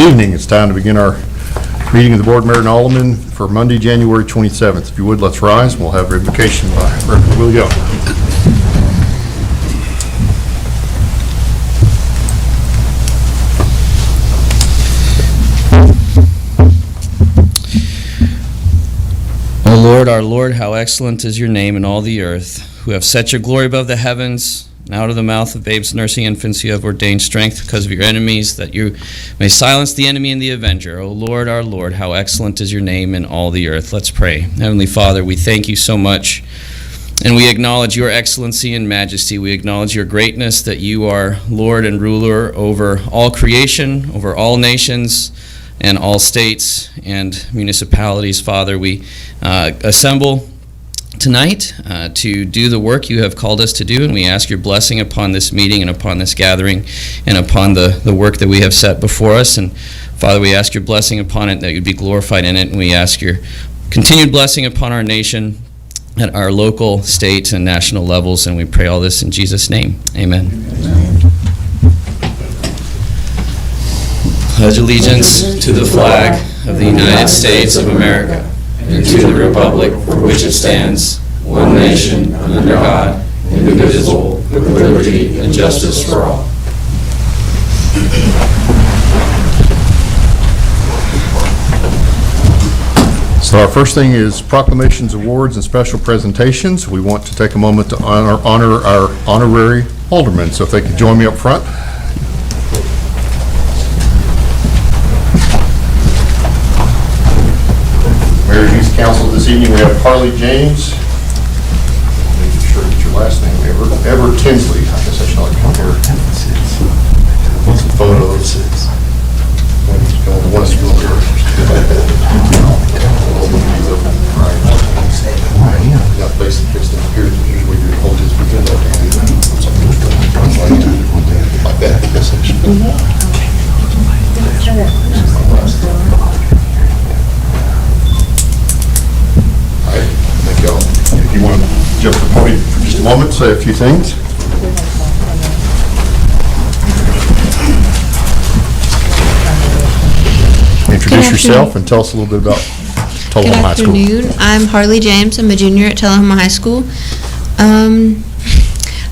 evening. It's time to begin our meeting of the Board, Mayor, and Alderman for Monday, January 27th. If you would, let's rise. We'll have revocation by Reverend Will Young. O Lord, our Lord, how excellent is your name in all the earth, who have set your glory above the heavens, and out of the mouth of babes nursing infants you have ordained strength because of your enemies, that you may silence the enemy and the avenger. O Lord, our Lord, how excellent is your name in all the earth. Let's pray. Heavenly Father, we thank you so much, and we acknowledge your excellency and majesty. We acknowledge your greatness, that you are Lord and ruler over all creation, over all nations, and all states and municipalities. Father, we assemble tonight to do the work you have called us to do, and we ask your blessing upon this meeting and upon this gathering and upon the work that we have set before us. And Father, we ask your blessing upon it, that you'd be glorified in it, and we ask your continued blessing upon our nation at our local, state, and national levels, and we pray all this in Jesus' name. Amen. Pledge allegiance to the flag of the United States of America and to the republic for which it stands, one nation, under God, indivisible, with liberty and justice for all. So our first thing is proclamations, awards, and special presentations. We want to take a moment to honor our honorary aldermen. So if they could join me up front. Mayor's Youth Council this evening, we have Harley James. Making sure to get your last name, Ever Tinsley. I guess I should not come here. Some photos. One is real here. Got place to fix them here. Usually we hold his weekend up like that. I guess I should. Thank y'all. If you want to jump to the podium for just a moment, say a few things. Introduce yourself and tell us a little bit about Tullahoma High School. Good afternoon. I'm Harley James. I'm a junior at Tullahoma High School.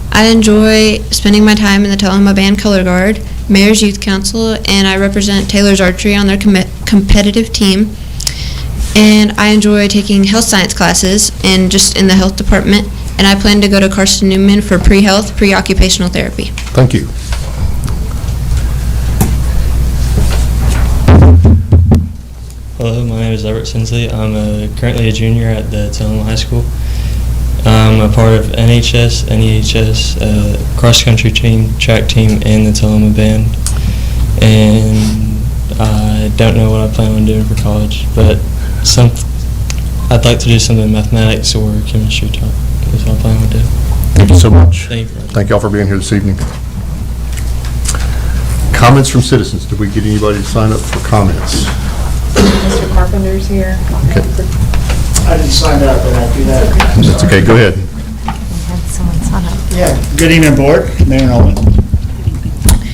I enjoy spending my time in the Tullahoma Band Color Guard, Mayor's Youth Council, and I represent Taylor's Archery on their competitive team. And I enjoy taking health science classes and just in the health department. And I plan to go to Carson Newman for pre-health, pre-occupational therapy. Thank you. Hello, my name is Everett Tinsley. I'm currently a junior at the Tullahoma High School. I'm a part of NHS, NEHS, cross-country team, track team, and the Tullahoma Band. And I don't know what I plan on doing for college, but I'd like to do something in mathematics or chemistry talk. That's what I plan on doing. Thank you so much. Thank you. Thank y'all for being here this evening. Comments from citizens. Did we get anybody to sign up for comments? Mr. Carpenter's here. Okay. I didn't sign up, but I'll do that. That's okay. Go ahead. We had someone sign up. Yeah. Good evening, Board. Mayor and Alderman.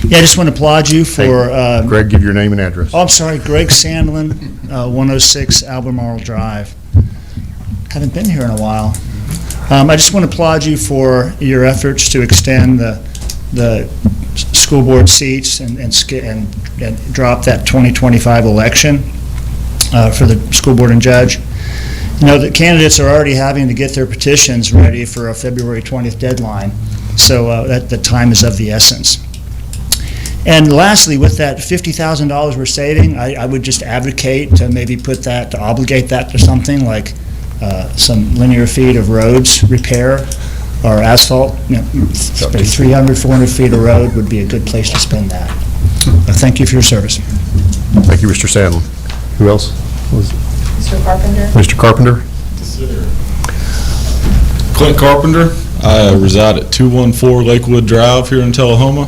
Yeah, I just want to applaud you for... Greg, give your name and address. Oh, I'm sorry. Greg Sandlin, 106 Albemarle Drive. Haven't been here in a while. I just want to applaud you for your efforts to extend the school board seats and drop that 2025 election for the school board and judge. You know, the candidates are already having to get their petitions ready for a February 20th deadline, so that the time is of the essence. And lastly, with that $50,000 we're saving, I would just advocate to maybe put that, to obligate that to something like some linear feet of roads repair or asphalt. You know, 300, 400 feet of road would be a good place to spend that. Thank you for your service. Thank you, Mr. Sandlin. Who else? Mr. Carpenter? Mr. Carpenter? Clint Carpenter. I reside at 214 Lakewood Drive here in Tullahoma,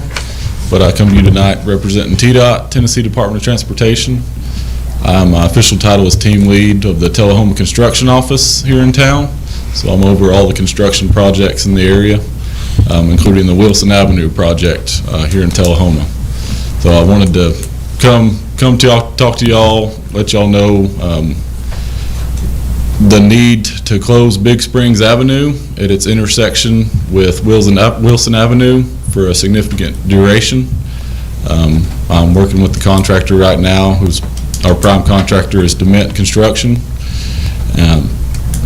but I come to you tonight representing TDOT, Tennessee Department of Transportation. My official title is team lead of the Tullahoma Construction Office here in town, so I'm over all the construction projects in the area, including the Wilson Avenue project here in Tullahoma. So I wanted to come come to talk to y'all, let y'all know the need to close Big Springs Avenue at its intersection with Wilson Avenue for a significant duration. I'm working with the contractor right now, who's our prime contractor is Dement Construction,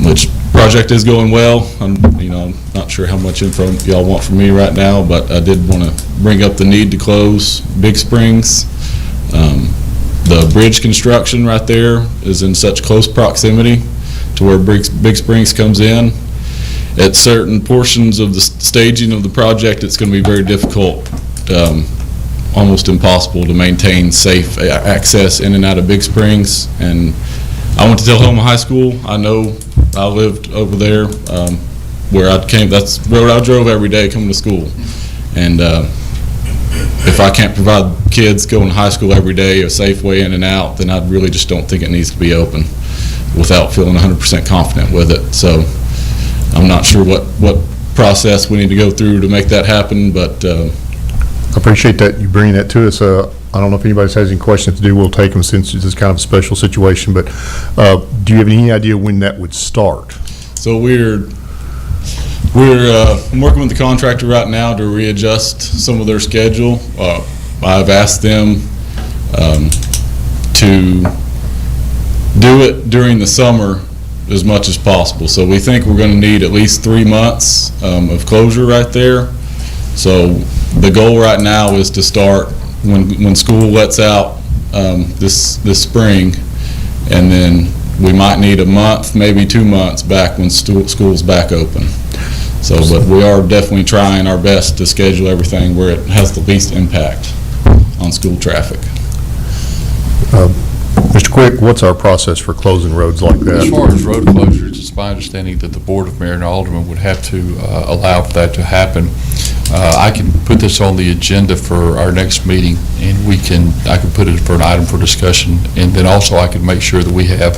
which project is going well. I'm not sure how much info y'all want from me right now, but I did want to bring up the need to close Big Springs. The bridge construction right there is in such close proximity to where Big Springs comes in. At certain portions of the staging of the project, it's going to be very difficult, almost impossible to maintain safe access in and out of Big Springs. And I went to Tullahoma High School. I know I lived over there where I came. That's where I drove every day coming to school. And if I can't provide kids going to high school every day a safe way in and out, then I really just don't think it needs to be open without feeling 100% confident with it. So I'm not sure what process we need to go through to make that happen, but I appreciate that you bringing that to us. I don't know if anybody has any questions to do. We'll take them since it's kind of a special situation, but do you have any idea when that would start? So I'm working with the contractor right now to readjust some of their schedule. I've asked them to do it during the summer as much as possible. So we think we're going to need at least 3 months of closure right there. So the goal right now is to start when school lets out this spring, and then we might need a month, maybe 2 months back when school's back open. So, but we are definitely trying our best to schedule everything where it has the least impact on school traffic. Mr. Quick, what's our process for closing roads like that? As far as road closures, it's my understanding that the Board of Mayor and Aldermen would have to allow for that to happen. I can put this on the agenda for our next meeting, and I can put it for an item for discussion, and then also I can make sure that we have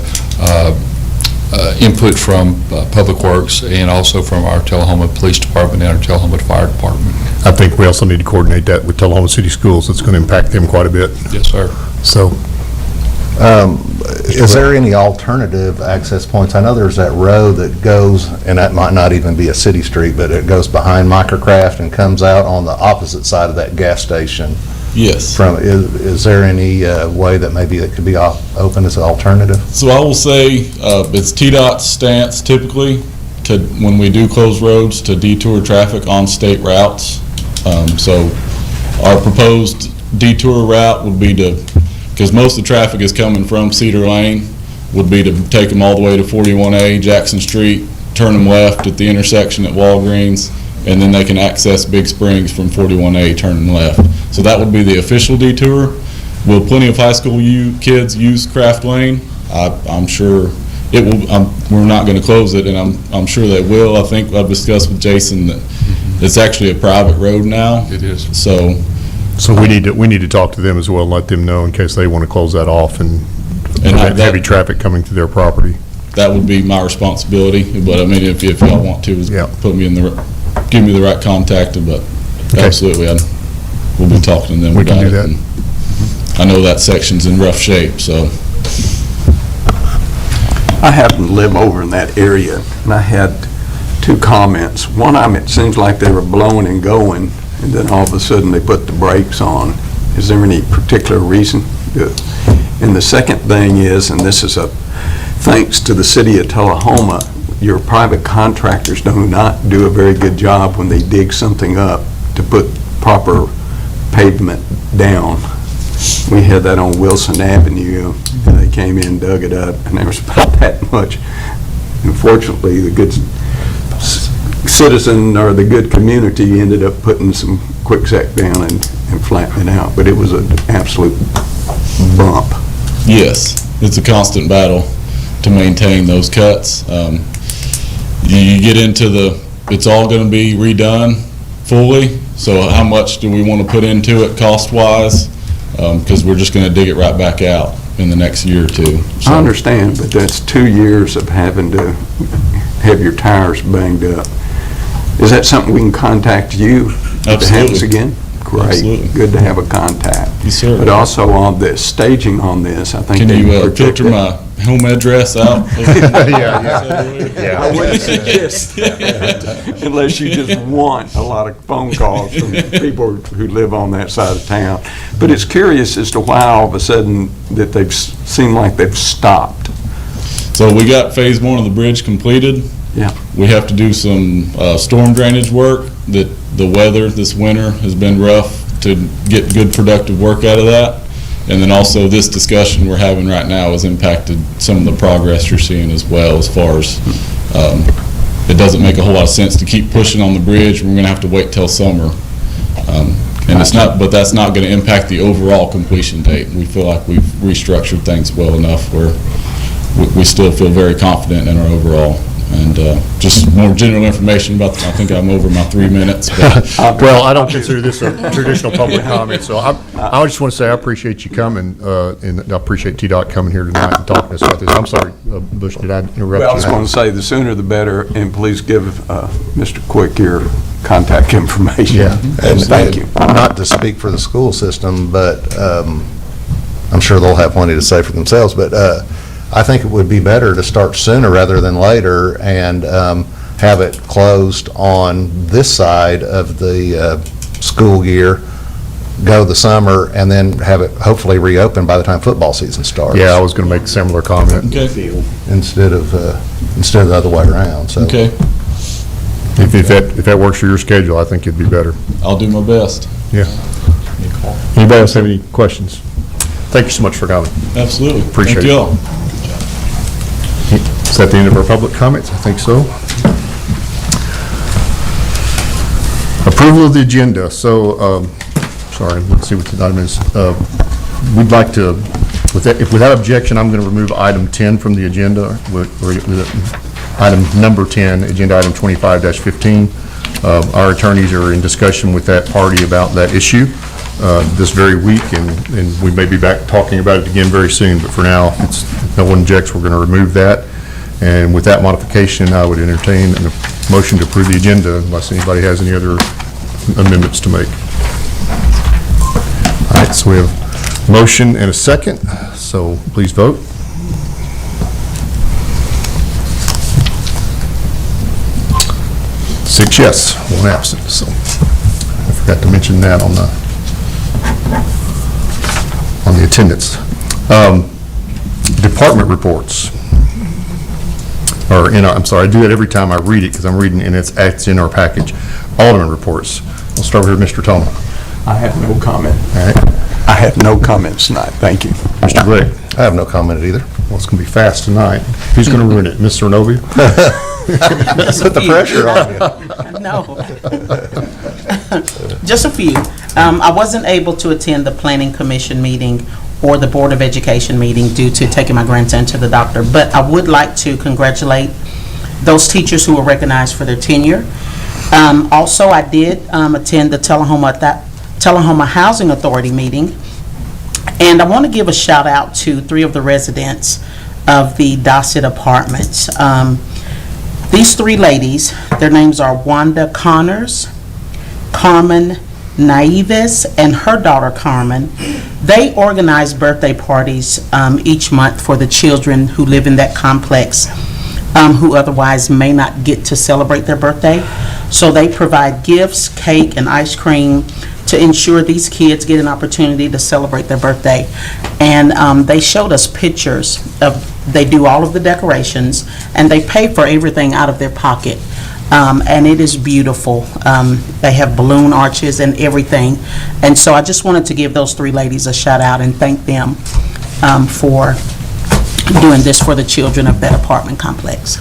input from Public Works and also from our Tullahoma Police Department and our Tullahoma Fire Department. I think we also need to coordinate that with Tullahoma City Schools. It's going to impact them quite a bit. Yes, sir. So, is there any alternative access points? I know there's that road that goes, and that might not even be a city street, but it goes behind Microcraft and comes out on the opposite side of that gas station. Yes. Is there any way that maybe it could be open as an alternative? So I will say it's TDOT's stance typically when we do close roads to detour traffic on state routes. So our proposed detour route would be because most of the traffic is coming from Cedar Lane, would be to take them all the way to 41A Jackson Street, turn them left at the intersection at Walgreens, and then they can access Big Springs from 41A turning left. So that would be the official detour. Will plenty of high school kids use Craft Lane? I'm sure it will. We're not going to close it, and I'm sure they will. I think I've discussed with Jason that it's actually a private road now. It is. So we need to talk to them as well and let them know in case they want to close that off and have heavy traffic coming to their property. That would be my responsibility. But I mean, if y'all want to, put me give me the right contact. But absolutely, we'll be talking to them. We can do that. I know that section's in rough shape, so. I happen to live over in that area, and I had 2 comments. One of them, it seems like they were blowing and going, and then all of a sudden they put the brakes on. Is there any particular reason? And the second thing is, and this is thanks to the city of Tullahoma, your private contractors do not do a very good job when they dig something up to put proper pavement down. We had that on Wilson Avenue, and they came in, dug it up, and there was about that much. Unfortunately, the good citizen or the good community ended up putting some quicksack down and flattening it out, but it was an absolute bump. Yes, it's a constant battle to maintain those cuts. You get into it's all going to be redone fully, so how much do we want to put into it cost-wise? Because we're just going to dig it right back out in the next year or 2. So. I understand, but that's 2 years of having to have your tires banged up. Is that something we can contact you if it happens again? Of Great. Absolutely. Good to have a contact. Yes, sir. But also on the staging on this, I think. Can they you protect filter it. my home address out? I wouldn't suggest that, unless you just want a lot of phone calls from people who live on that side of town. But it's curious as to why all of a sudden that seemed like they've stopped. So we got phase 1 of the bridge completed. Yeah. We have to do some storm drainage work. That the weather this winter has been rough to get good productive work out of that. And then also this discussion we're having right now has impacted some of the progress you're seeing as well, as far as it doesn't make a whole lot of sense to keep pushing on the bridge. We're going to have to wait till summer. And it's not, but that's not going to impact the overall completion date. We feel like we've restructured things well enough where we still feel very confident in our overall. And just more general information about, I think I'm over my 3 minutes. But Well, I don't consider this a traditional public comment, so I just want to say I appreciate you coming, and I appreciate TDOT coming here tonight and talking to us about this. I'm sorry, Bush, did I interrupt you? Well, I was going to say, the sooner the better, and please give Mr. Quick your contact information. Yeah. And thank you. Not to speak for the school system, but I'm sure they'll have plenty to say for themselves, but I think it would be better to start sooner rather than later and have it closed on this side of the school year, go the summer, and then have it hopefully reopen by the time football season starts. Yeah, I was going to make a similar comment. okay. Instead of the other way around, so. Okay. If that works for your schedule, I think it'd be better. I'll do my best. Yeah. Anybody else have any questions? Thank you so much for coming. Absolutely. Appreciate Thank it. you all. Is that the end of our public comments? I think so. Approval of the agenda. So, sorry, let's see what the item is. We'd like to, without objection, I'm going to remove item 10 from the agenda. Item number 10, agenda item 25-15. Our attorneys are in discussion with that party about that issue this very week, and we may be back talking about it again very soon, but for now, if no one objects, we're going to remove that. And with that modification, I would entertain a motion to approve the agenda unless anybody has any other amendments to make. All right, so we have a motion and a second, so please vote. Six yes, one absent, so I forgot to mention that on the attendance. Department reports. I'm sorry, I do it every time I read it because I'm reading and it's in our package. Alderman reports. We'll start with Mr. Toma. I have no comment. All right. I have no comments tonight. Thank you. Mr. Glick. I have no comment either. Well, it's going to be fast tonight. Who's going to ruin it? Ms. Cernovia? Put the pressure on you. No. Just a few. I wasn't able to attend the Planning Commission meeting or the Board of Education meeting due to taking my grandson to the doctor, but I would like to congratulate those teachers who were recognized for their tenure. Also, I did attend the Tullahoma Housing Authority meeting, and I want to give a shout out to 3 of the residents of the Dossett Apartments. These 3 ladies, their names are Wanda Connors, Carmen Naives, and her daughter Carmen. They organize birthday parties each month for the children who live in that complex who otherwise may not get to celebrate their birthday. So they provide gifts, cake, and ice cream to ensure these kids get an opportunity to celebrate their birthday. And they showed us pictures of, they do all of the decorations, and they pay for everything out of their pocket. And it is beautiful. They have balloon arches and everything. And so I just wanted to give those 3 ladies a shout out and thank them for doing this for the children of that apartment complex.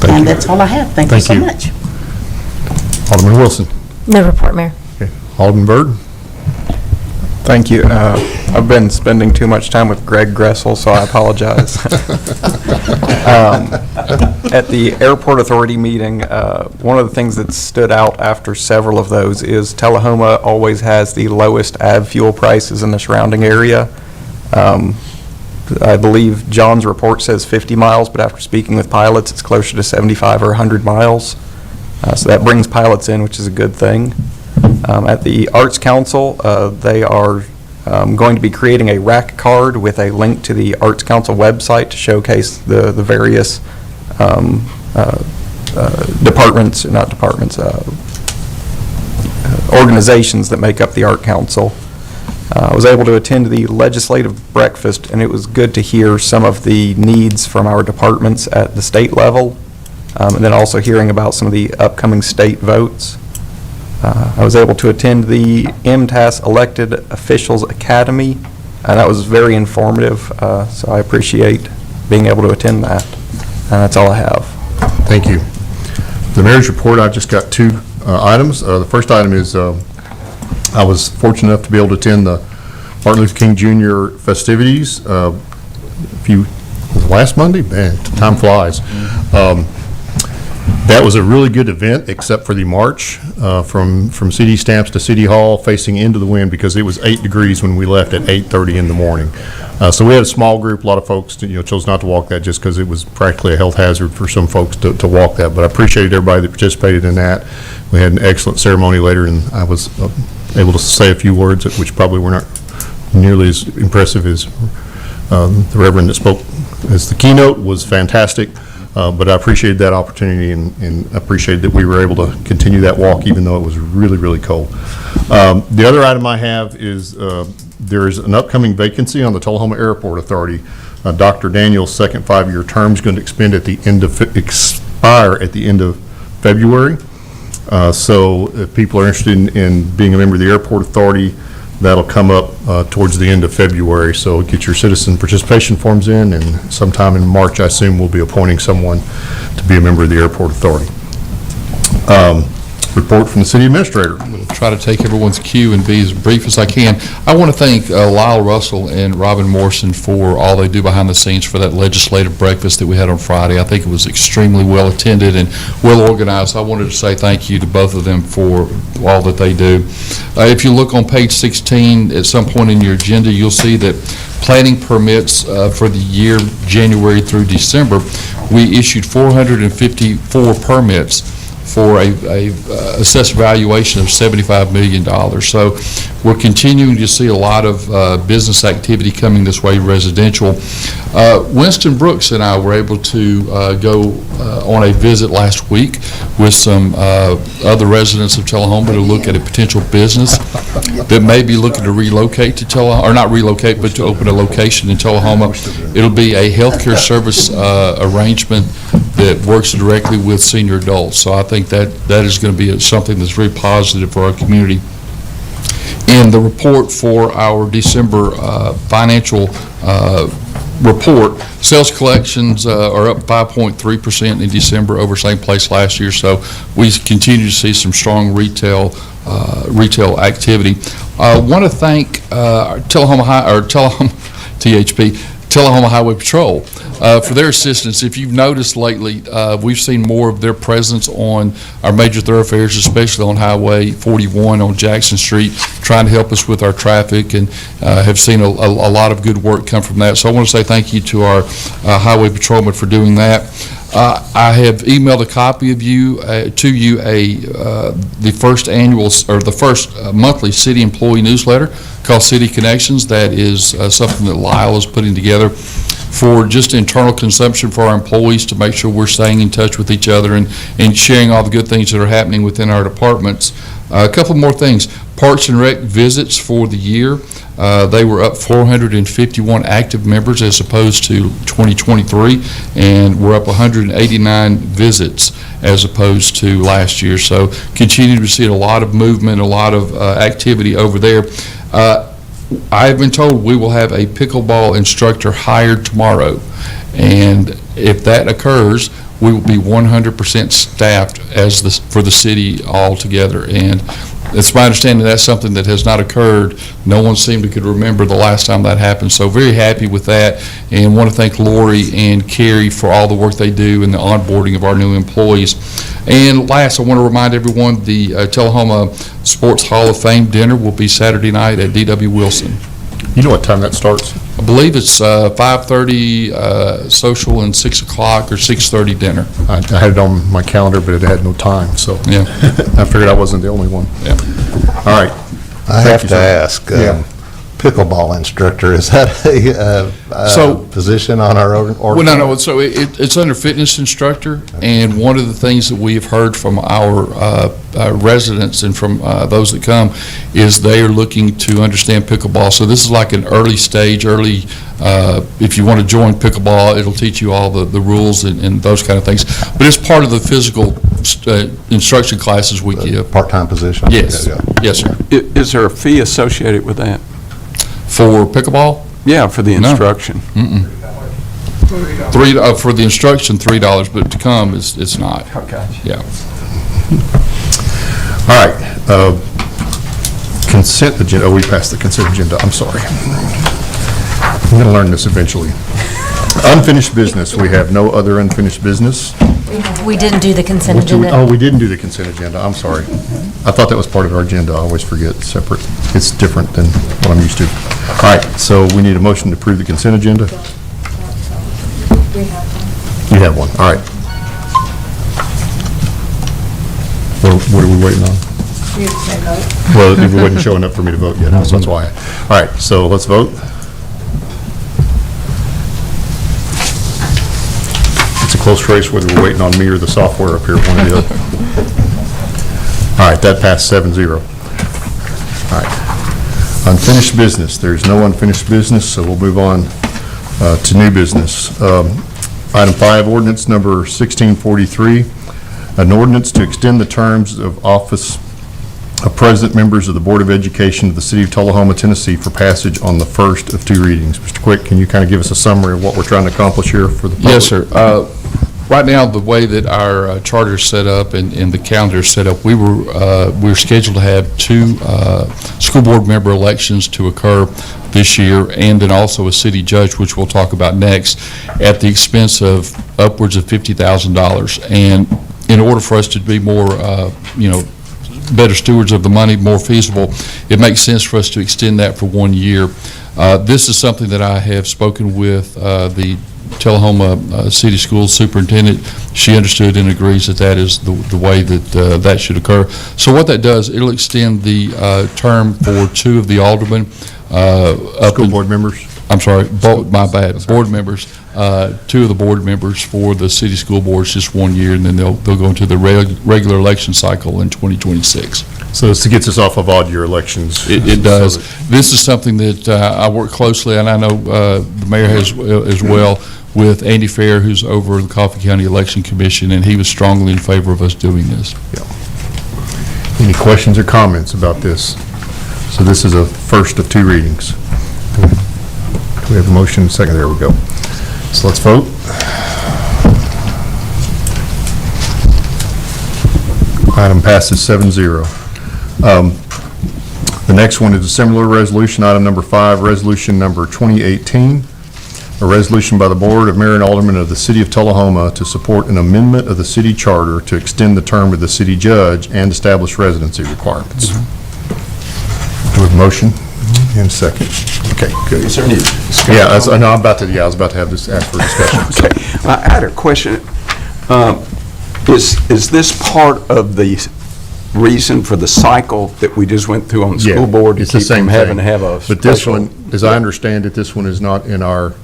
And that's all I have. Thank you so much. Alderman Wilson. No report, Mayor. Okay. Alderman Byrd. Thank you. I've been spending too much time with Greg Gressel, so I apologize. At the Airport Authority meeting, one of the things that stood out after several of those is Tullahoma always has the lowest av fuel prices in the surrounding area. I believe John's report says 50 miles, but after speaking with pilots, it's closer to 75 or 100 miles. So that brings pilots in, which is a good thing. At the Arts Council, they are going to be creating a rack card with a link to the Arts Council website to showcase the various organizations that make up the Art Council. I was able to attend the legislative breakfast, and it was good to hear some of the needs from our departments at the state level, and then also hearing about some of the upcoming state votes. I was able to attend the MTAS Elected Officials Academy, and that was very informative, so I appreciate being able to attend that. And that's all I have. Thank you. The mayor's report, I've just got two items. The first item is I was fortunate enough to be able to attend the Martin Luther King Jr. festivities last Monday. Man, time flies. That was a really good event, except for the march from CD Stamps to City Hall facing into the wind, because it was 8 degrees when we left at 8:30 in the morning. So we had a small group. A lot of folks chose not to walk that just because it was practically a health hazard for some folks to walk that. But I appreciated everybody that participated in that. We had an excellent ceremony later, and I was able to say a few words, which probably were not nearly as impressive as the Reverend that spoke as the keynote was fantastic. But I appreciated that opportunity and appreciated that we were able to continue that walk even though it was really, really cold. The other item I have is there is an upcoming vacancy on the Tullahoma Airport Authority. Dr. Daniel's second 5-year term is going to expire at the end of February. So if people are interested in being a member of the Airport Authority, that'll come up towards the end of February. So get your citizen participation forms in, and sometime in March, I assume, we'll be appointing someone to be a member of the Airport Authority. Report from the city administrator. I'm going to try to take everyone's cue and be as brief as I can. I want to thank Lyle Russell and Robin Morrison for all they do behind the scenes for that legislative breakfast that we had on Friday. I think it was extremely well attended and well organized. I wanted to say thank you to both of them for all that they do. If you look on page 16, at some point in your agenda, you'll see that planning permits for the year January through December, we issued 454 permits for a assessed valuation of $75 million. So we're continuing to see a lot of business activity coming this way, residential. Winston Brooks and I were able to go on a visit last week with some other residents of Tullahoma to look at a potential business that may be looking to relocate to Tullahoma, or not relocate, but to open a location in Tullahoma. It'll be a healthcare service arrangement that works directly with senior adults. So I think that is going to be something that's very positive for our community. In the report for our December financial report, sales collections are up 5.3% in December over same place last year. So we continue to see some strong retail activity. I want to thank Tullahoma Highway Patrol for their assistance. If you've noticed lately, we've seen more of their presence on our major thoroughfares, especially on Highway 41 on Jackson Street, trying to help us with our traffic, and have seen a lot of good work come from that. So I want to say thank you to our highway patrolmen for doing that. I have emailed a copy of the first annual, or the first monthly city employee newsletter called City Connections. That is something that Lyle is putting together for just internal consumption for our employees, to make sure we're staying in touch with each other and sharing all the good things that are happening within our departments. A couple more things. Parks and Rec visits for the year. They were up 451 active members as opposed to 2023, and we're up 189 visits as opposed to last year. So continue to see a lot of movement, a lot of activity over there. I've been told we will have a pickleball instructor hired tomorrow, and if that occurs, we will be 100% staffed for the city altogether. And it's my understanding that's something that has not occurred. No one seemed to could remember the last time that happened. So very happy with that, and want to thank Lori and Carrie for all the work they do in the onboarding of our new employees. And last, I want to remind everyone the Tullahoma Sports Hall of Fame dinner will be Saturday night at D.W. Wilson. You know what time that starts? I believe it's 5:30 social and 6 o'clock or 6:30 dinner. I had it on my calendar, but it had no time, so Yeah. I figured I wasn't the only one. Yeah. All right. I Thank have you, to sir. ask, Yeah. pickleball instructor, is that a So- position on our Well, no, so it's under fitness instructor, and one of the things that we have heard from our residents and from those that come is they are looking to understand pickleball. So this is like an early stage, if you want to join pickleball, it'll teach you all the rules and those kind of things. But it's part of the physical instruction classes we give. Part-time position? Yes, Yeah, yeah. yes, sir. Is there a fee associated with that? For pickleball? Yeah, for the No. instruction. Mm-mm. For the instruction, $3, but to come, it's not. Yeah. All right. Consent agenda. Oh, we passed the consent agenda. I'm sorry. I'm going to learn this eventually. Unfinished business. We have no other unfinished business. We didn't do the consent Oh, agenda. we didn't do the consent agenda. I'm sorry. I thought that was part of our agenda. I always forget. It's separate. It's different than what I'm used to. All right. So we need a motion to approve the consent agenda. You have one. All right. What are we waiting on? Well, it wasn't showing up for me to vote yet, so that's why. All right, so let's vote. It's a close race whether we're waiting on me or the software up here, one or the other. All right, that passed 7-0. All right. Unfinished business. There's no unfinished business, so we'll move on to new business. Item 5, ordinance number 1643, an ordinance to extend the terms of office of present members of the Board of Education of the City of Tullahoma, Tennessee for passage on the first of 2 readings. Mr. Quick, can you kind of give us a summary of what we're trying to accomplish here for the public? Yes, sir. Right now, the way that our charter is set up and the calendar is set up, we were scheduled to have 2 school board member elections to occur this year, and then also a city judge, which we'll talk about next, at the expense of upwards of $50,000. And in order for us to be more, better stewards of the money, more feasible, it makes sense for us to extend that for 1 year. This is something that I have spoken with the Tullahoma City Schools Superintendent. She understood and agrees that that is the way that that should occur. So what that does, it'll extend the term for 2 of the aldermen. School board members? I'm sorry, my bad, board members. 2 of the board members for the city school boards, just 1 year, and then they'll go into the regular election cycle in 2026. So this gets us off of odd-year elections. It does. This is something that I work closely, and I know the mayor has as well, with Andy Fair, who's over the Coffee County Election Commission, and he was strongly in favor of us doing this. Any questions or comments about this? So this is a first of 2 readings. Do we have a motion? Second, there we go. So let's vote. Item passes 7-0. The next one is a similar resolution, item number 5, resolution number 2018, a resolution by the Board of Mayor and Aldermen of the City of Tullahoma to support an amendment of the city charter to extend the term of the city judge and establish residency requirements. Do we have a motion and a second? Okay, good. Is there any discussion? Yeah, I was about to have this ask for discussion. Okay, I had a question. Is this part of the reason for the cycle that we just went through on the school board? It's the same to keep from having thing. to have a But this special- one, as I understand it, this one is not in our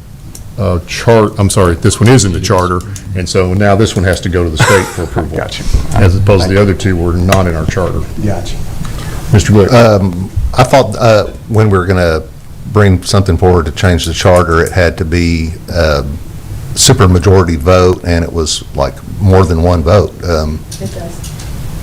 chart, I'm sorry, this one is in the charter, and so now this one has to go to the state for approval. Gotcha. As opposed to the other 2 were not in our charter. Gotcha. Mr. Glick? I thought when we were going to bring something forward to change the charter, it had to be supermajority vote, and it was like more than 1 vote. It does.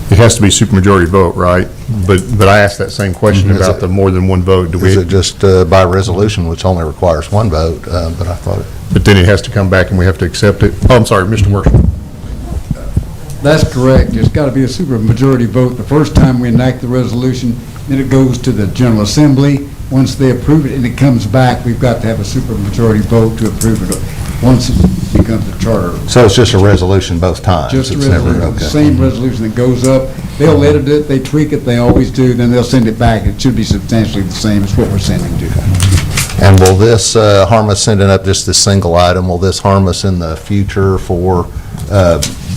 It has to be supermajority vote, right? But I asked that same question Is about it- the more than 1 vote. Do Is we? it just by resolution, which only requires 1 vote, but I thought it... But then it has to come back and we have to accept it? Oh, I'm sorry, Mr. Marshall. That's correct. There's got to be a supermajority vote the first time we enact the resolution, then it goes to the General Assembly. Once they approve it and it comes back, we've got to have a supermajority vote to approve it once it becomes a charter. So it's just a resolution both times? Just a It's never- resolution, the okay. same resolution that goes up. They'll edit it, they tweak it, they always do, then they'll send it back. It should be substantially the same as what we're sending to. And will this harm us sending up just this single item? Will this harm us in the future for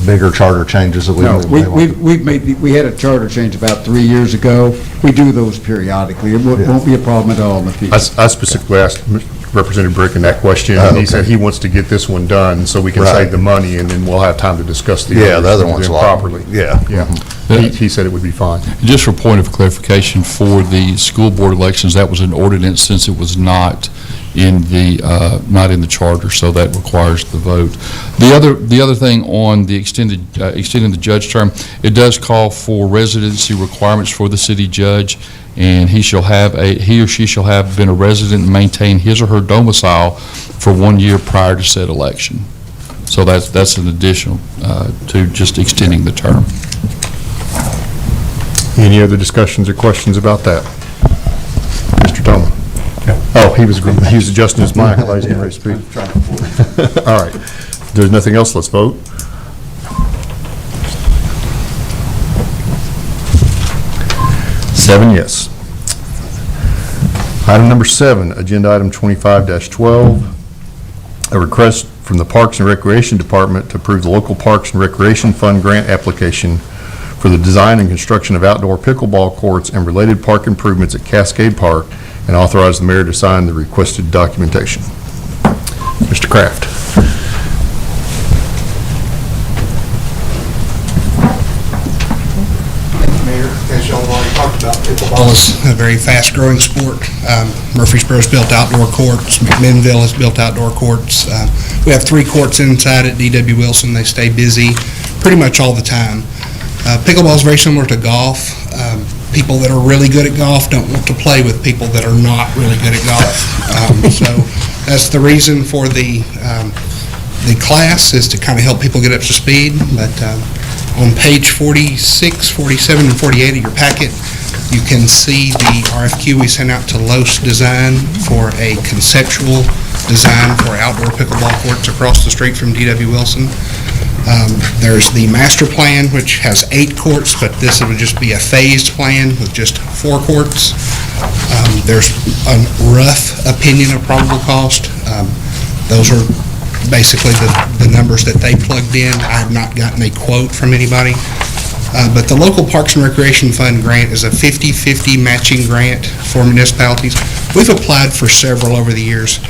bigger charter changes that we No, may want? we had a charter change about 3 years ago. We do those periodically. It won't be a problem at all in the future. I specifically asked Representative Bricken that question, and he said he wants to get this one done so we can Right. save the money, and then we'll have time to discuss the Yeah, others the other one's long. properly. Yeah. Yeah. He said it would be fine. Just for point of clarification, for the school board elections, that was an ordinance since it was not in the charter, so that requires the vote. The other thing on the extending the judge term, it does call for residency requirements for the city judge, and he or she shall have been a resident and maintain his or her domicile for 1 year prior to said election. So that's an additional to just extending the term. Any other discussions or questions about that? Mr. Toma? Oh, he was adjusting his mic while he was getting ready to speak. All right. If there's nothing else, let's vote. Seven yes. Item number 7, agenda item 25-12, a request from the Parks and Recreation Department to approve the local Parks and Recreation Fund grant application for the design and construction of outdoor pickleball courts and related park improvements at Cascade Park, and authorize the mayor to sign the requested documentation. Mr. Kraft. Mayor, as y'all already talked about, pickleball is a very fast-growing sport. Murfreesboro's built outdoor courts. McMinnville has built outdoor courts. We have 3 courts inside at D.W. Wilson. They stay busy pretty much all the time. Pickleball is very similar to golf. People that are really good at golf don't want to play with people that are not really good at golf. So that's the reason for the class, is to kind of help people get up to speed. But on page 46, 47, and 48 of your packet, you can see the RFQ we sent out to Los Design for a conceptual design for outdoor pickleball courts across the street from D.W. Wilson. There's the master plan, which has 8 courts, but this would just be a phased plan with just 4 courts. There's a rough opinion of probable cost. Those are basically the numbers that they plugged in. I have not gotten a quote from anybody. But the local Parks and Recreation Fund grant is a 50-50 matching grant for municipalities. We've applied for several over the years.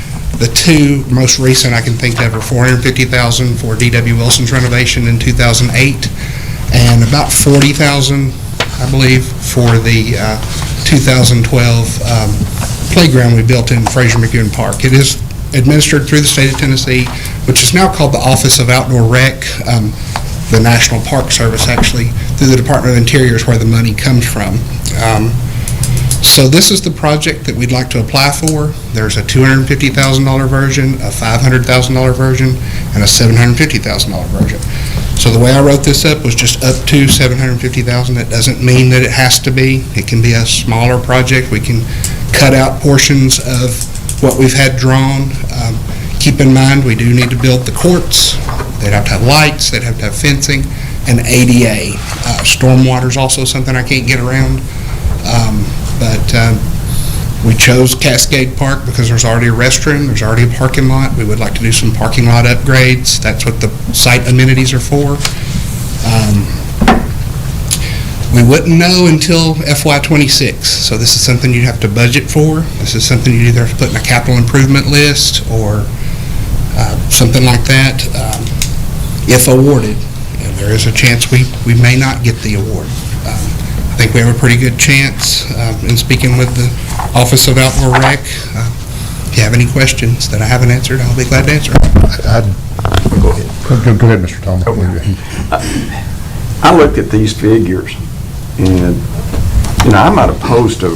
The 2 most recent I can think of are $450,000 for D.W. Wilson's renovation in 2008, and about $40,000, I believe, for the 2012 playground we built in Fraser McEwen Park. It is administered through the state of Tennessee, which is now called the Office of Outdoor Rec. The National Park Service, actually, through the Department of Interior is where the money comes from. So this is the project that we'd like to apply for. There's a $250,000 version, a $500,000 version, and a $750,000 version. So the way I wrote this up was just up to $750,000. That doesn't mean that it has to be. It can be a smaller project. We can cut out portions of what we've had drawn. Keep in mind, we do need to build the courts. They'd have to have lights, they'd have to have fencing, and ADA. Stormwater is also something I can't get around. But we chose Cascade Park because there's already a restroom, there's already a parking lot. We would like to do some parking lot upgrades. That's what the site amenities are for. We wouldn't know until FY26, so this is something you'd have to budget for. This is something you'd either have to put in a capital improvement list or something like that. If awarded, and there is a chance we may not get the award. I think we have a pretty good chance in speaking with the Office of Outdoor Rec. If you have any questions that I haven't answered, I'll be glad to answer. Go ahead, Mr. Thomas. I looked at these figures, and, I'm not opposed to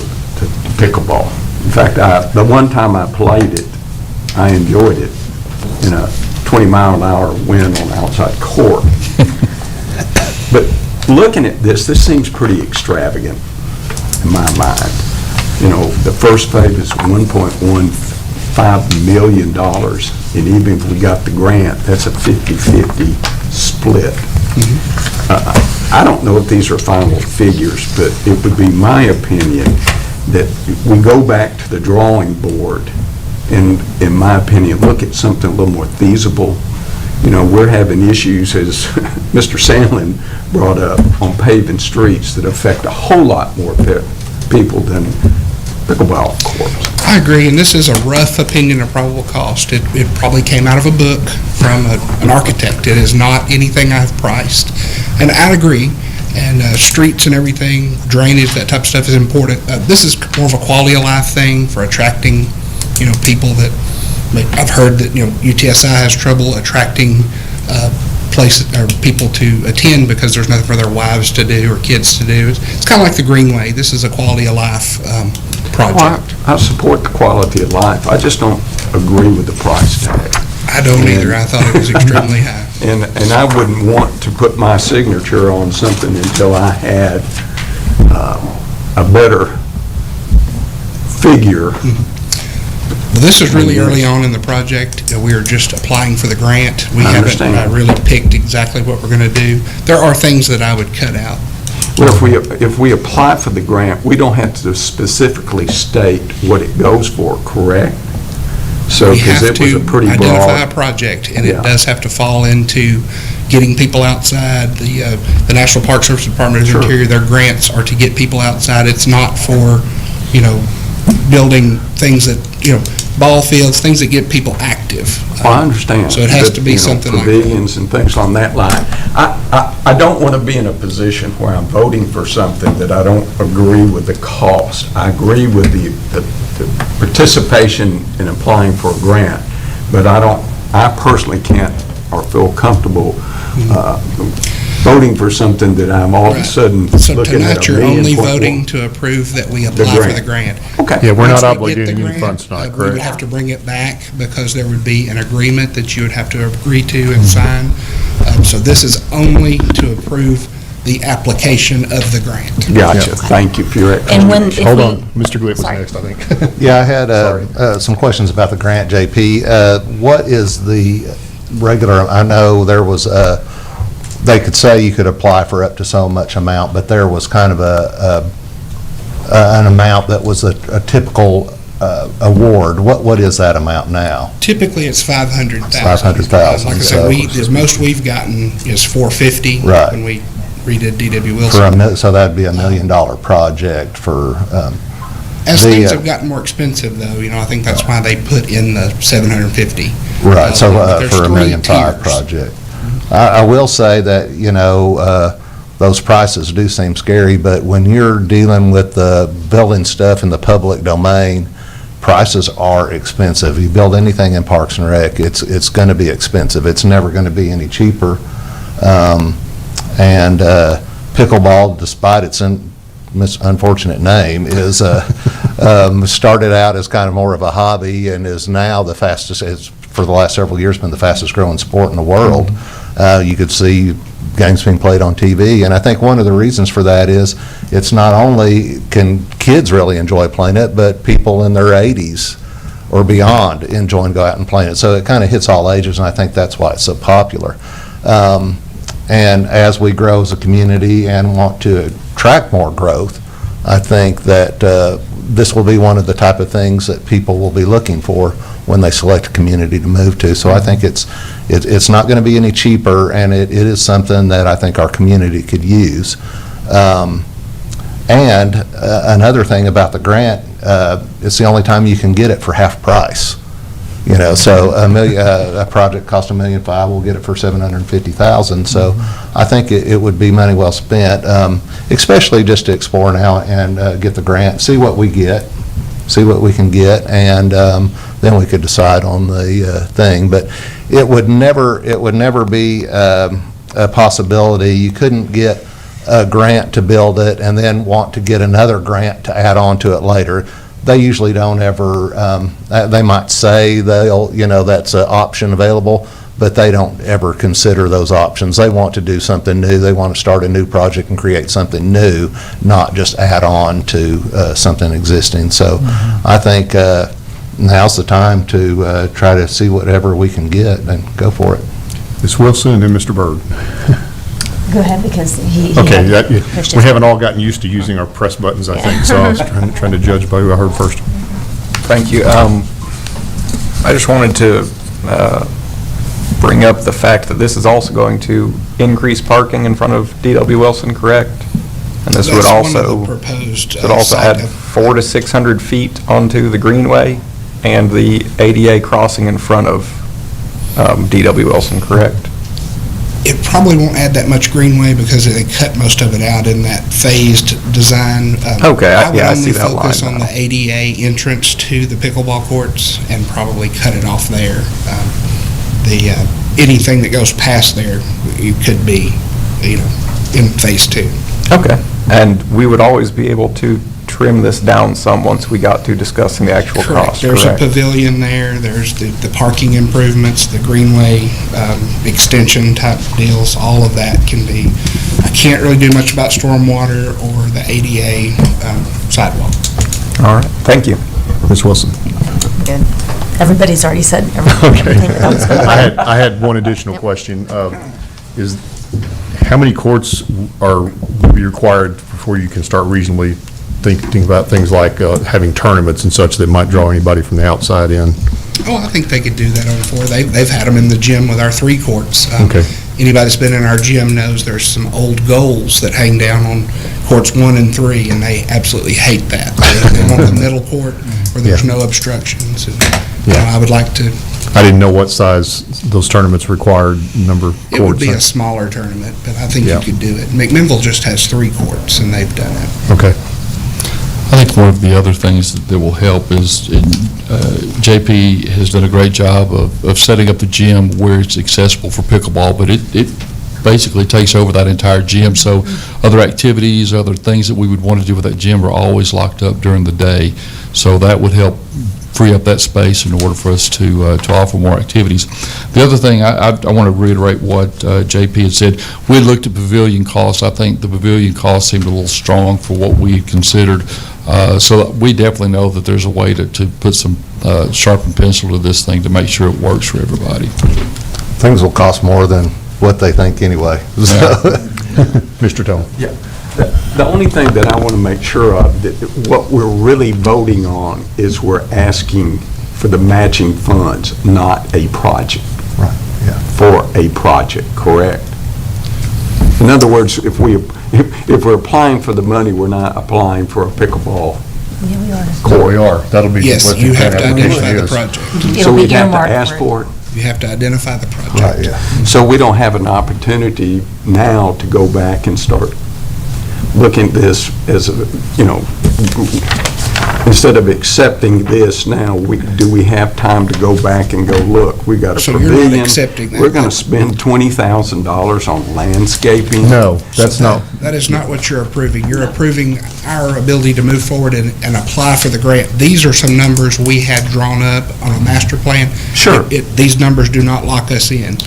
pickleball. In fact, the one time I played it, I enjoyed it in a 20-mile-an-hour wind on the outside court. But looking at this seems pretty extravagant in my mind. The first phase is $1.15 million, and even if we got the grant, that's a 50-50 split. I don't know if these are final figures, but it would be my opinion that we go back to the drawing board in my opinion, look at something a little more feasible. You know, we're having issues, as Mr. Sandlin brought up, on paving streets that affect a whole lot more people than pickleball courts. I agree, and this is a rough opinion of probable cost. It probably came out of a book from an architect. It is not anything I've priced. And I agree, and streets and everything, drainage, that type of stuff is important. This is more of a quality of life thing for attracting, you know, people that, I've heard that, you know, UTSI has trouble attracting places or people to attend because there's nothing for their wives to do or kids to do. It's kind of like the Greenway. This is a quality of life project. Well, I support the quality of life. I just don't agree with the price tag. I don't either. I thought it was extremely high. And I wouldn't want to put my signature on something until I had a better figure. Well, this is really early on in the project. We are just applying for the grant. We haven't really picked exactly what we're going to do. There are things that I would cut out. Well, if we apply for the grant, we don't have to specifically state what it goes for, correct? So, We because have it was a to pretty identify a broad. project, and Yeah. it does have to fall into getting people outside. The National Park Service Department of Sure. Interior, their grants are to get people outside. It's not for, you know, building things that, you know, ball fields, things that get people active. Well, I understand. So it has but, to be you know, something like that. Pavilions and things on that line. I don't want to be in a position where I'm voting for something that I don't agree with the cost. I agree with the participation in applying for a grant, but I personally can't or feel comfortable voting for something that I'm all of a sudden So looking at tonight, you're $1.1 only million. voting to approve that we apply for the grant. Okay. Yeah, we're Once not we get obligating the any grant, funds tonight, We would correct? have to bring it back because there would be an agreement that you would have to agree to and sign. So this is only to approve the application of the grant. Gotcha. Yeah. Thank you for your And when, explanation. if Hold we- on, Mr. Glick was Sorry. next, I think. Yeah, I had Sorry. some questions about the grant, JP. What is the regular, I know there was, they could say you could apply for up to so much amount, but there was kind of an amount that was a typical award. What is that amount now? Typically, it's 500,000. 500,000, Like I so- said, the most we've gotten is 450. Right. When we redid D.W. For Wilson. so that'd be $1 million project for, As the, things have gotten more expensive, though, you know, I think that's why they put in the 750. right, so There's for a $1.5 three million tiers. project. I will say that, you know, those prices do seem scary, but when you're dealing with the building stuff in the public domain, prices are expensive. You build anything in Parks and Rec, it's going to be expensive. It's never going to be any cheaper. And pickleball, despite its unfortunate name, is started out as kind of more of a hobby and is now the fastest, for the last several years, been the fastest growing sport in the world. You could see games being played on TV, and I think one of the reasons for that is it's not only can kids really enjoy playing it, but people in their 80s or beyond enjoy go out and playing it. So it kind of hits all ages, and I think that's why it's so popular. And as we grow as a community and want to attract more growth, I think that this will be one of the type of things that people will be looking for when they select a community to move to. So I think it's not going to be any cheaper, and it is something that I think our community could use. And another thing about the grant, it's the only time you can get it for half price. You know, so a project cost $1.5 million, we'll get it for $750,000. So I think it would be money well spent, especially just to explore now and get the grant, see what we get, see what we can get, and then we could decide on the thing. But it would never be a possibility. You couldn't get a grant to build it and then want to get another grant to add on to it later. They usually don't ever, they might say they'll, you know, that's an option available, but they don't ever consider those options. They want to do something new. They want to start a new project and create something new, not just add on to something existing. So I think now's the time to try to see whatever we can get and go for it. Ms. Wilson and then Mr. Byrd. Go ahead, because he Okay, had we questions. haven't all gotten used to using our press buttons, I think, so I was trying to judge by who I heard first. Thank you. I just wanted to bring up the fact that this is also going to increase parking in front of D.W. Wilson, correct? And this would That's one of also, the proposed, should also side add of- 400 to 600 feet onto the greenway and the ADA crossing in front of D.W. Wilson, correct? It probably won't add that much greenway because they cut most of it out in that phased design. Okay, I yeah, I see would that only focus line on now. the ADA entrance to the pickleball courts and probably cut it off there. Anything that goes past there, it could be, in phase 2. Okay. And we would always be able to trim this down some once we got to discussing the actual cost, There's a correct? pavilion there, there's the parking improvements, the greenway extension type deals, all of that can be, I can't really do much about stormwater or the ADA sidewalk. All right, thank you. Ms. Wilson? Good. Everybody's already said everything that was going on. I had one additional question. How many courts will be required before you can start reasonably thinking about things like having tournaments and such that might draw anybody from the outside in? Oh, I think they could do that on the floor. They've had them in the gym with our 3 courts. Okay. Anybody that's been in our gym knows there's some old goals that hang down on courts 1 and 3, and they absolutely hate that. They want the middle court where there's no obstructions. And, I would like to. I didn't know what size those tournaments required, number of courts. It would be a smaller tournament, but I think Yeah. you could do it. McMinnville just has 3 courts, and they've done it. Okay. I think one of the other things that will help is JP has done a great job of setting up the gym where it's accessible for pickleball, but it basically takes over that entire gym. So other activities, other things that we would want to do with that gym are always locked up during the day. So that would help free up that space in order for us to offer more activities. The other thing, I want to reiterate what JP had said. We looked at pavilion costs. I think the pavilion costs seemed a little strong for what we had considered. So we definitely know that there's a way to put some sharpened pencil to this thing to make sure it works for everybody. Things will cost more than what they think anyway. Mr. Tone? Yeah. The only thing that I want to make sure of, that what we're really voting on is we're asking for the matching funds, not a project. Right, yeah. For a project, correct? In other words, if we're applying for the money, we're not applying for a pickleball Yeah, we are. court. We are. That'll be Yes, what you the have to application identify the is. project. So It'll be we'd have to earmarked ask for for it? You have to identify the project. Right, yeah. So we don't have an opportunity now to go back and start looking at this as a, instead of accepting this now, do we have time to go back and go, look, we got a So you're not pavilion. accepting that. We're going to spend $20,000 on landscaping. No, that's not. That is not what you're approving. You're approving our ability to move forward and apply for the grant. These are some numbers we had drawn up on a master plan. Sure. These numbers do not lock us in.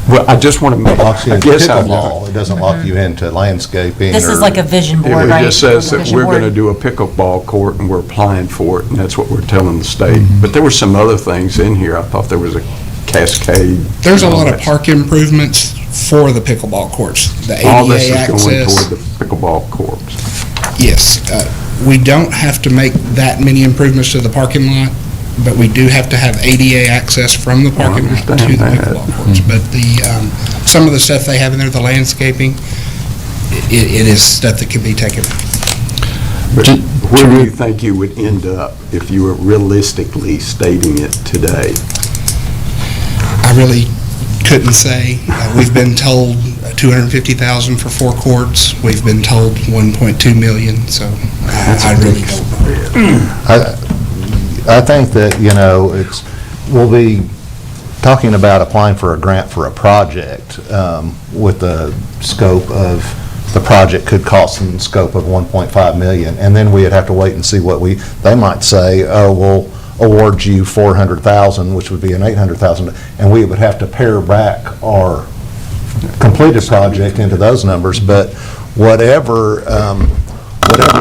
Well, I just want to make, Locks you I into guess pickleball. It doesn't lock you into landscaping. This is or- like a vision board, right? It just says that Vision we're going to board. do a pickleball court and we're applying for it, and that's what we're telling the state. But there were some other things in here. I thought there was a cascade. There's a and all lot of that. park improvements for the pickleball courts. The All this ADA is going access. toward the pickleball courts. Yes, we don't have to make that many improvements to the parking lot, but we do have to have ADA access from the parking lot to the understand that. pickleball courts. But some of the stuff they have in there, the landscaping, it is stuff that can be taken out. But where do you think you would end up if you were realistically stating it today? I really couldn't say. We've been told $250,000 for 4 courts. We've been told $1.2 million, so I really don't know. I think that, we'll be talking about applying for a grant for a project with the scope of, the project could cost in scope of 1.5 million, and then we'd have to wait and see what they might say, oh, we'll award you 400,000, which would be an 800,000, and we would have to pare back our completed project into those numbers, but whatever